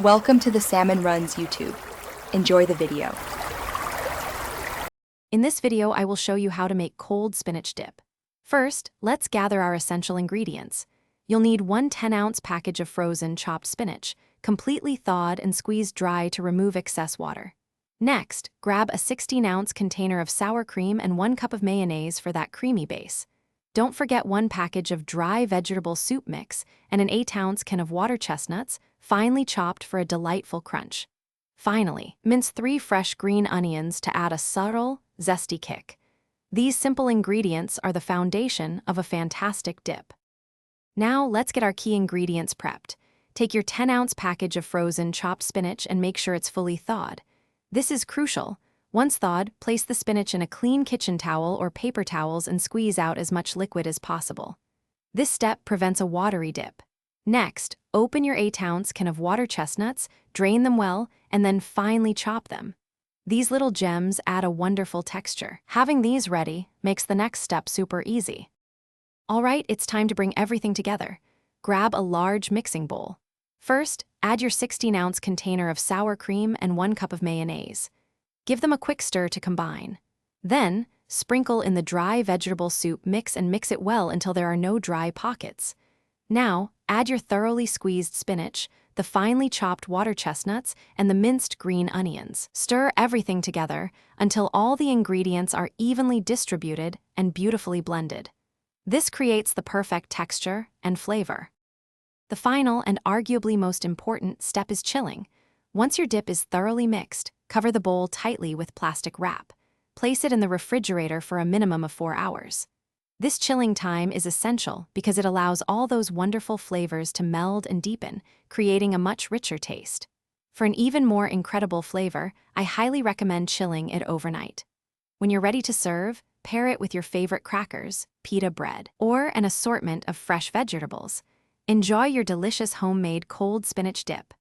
Welcome to the Salmon Runs YouTube. Enjoy the video. In this video, I will show you how to make cold spinach dip. First, let's gather our essential ingredients. You'll need one 10-ounce package of frozen chopped spinach, completely thawed and squeezed dry to remove excess water. Next, grab a 16-ounce container of sour cream and 1 cup of mayonnaise for that creamy base. Don't forget 1 package of dry vegetable soup mix and an 8-ounce can of water chestnuts, finely chopped for a delightful crunch. Finally, mince 3 fresh green onions to add a subtle, zesty kick. These simple ingredients are the foundation of a fantastic dip. Now, let's get our key ingredients prepped. Take your 10-ounce package of frozen chopped spinach and make sure it's fully thawed. This is crucial. Once thawed, place the spinach in a clean kitchen towel or paper towels and squeeze out as much liquid as possible. This step prevents a watery dip. Next, open your 8-ounce can of water chestnuts, drain them well, and then finely chop them. These little gems add a wonderful texture. Having these ready makes the next step super easy. All right, it's time to bring everything together. Grab a large mixing bowl. First, add your 16-ounce container of sour cream and 1 cup of mayonnaise. Give them a quick stir to combine. Then, sprinkle in the dry vegetable soup mix and mix it well until there are no dry pockets. Now, add your thoroughly squeezed spinach, the finely chopped water chestnuts, and the minced green onions. Stir everything together until all the ingredients are evenly distributed and beautifully blended. This creates the perfect texture and flavor. The final and arguably most important step is chilling. Once your dip is thoroughly mixed, cover the bowl tightly with plastic wrap. Place it in the refrigerator for a minimum of 4 hours. This chilling time is essential because it allows all those wonderful flavors to meld and deepen, creating a much richer taste. For an even more incredible flavor, I highly recommend chilling it overnight. When you're ready to serve, pair it with your favorite crackers, pita bread, or an assortment of fresh vegetables. Enjoy your delicious homemade cold spinach dip.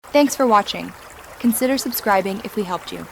Thanks for watching. Consider subscribing if we helped you.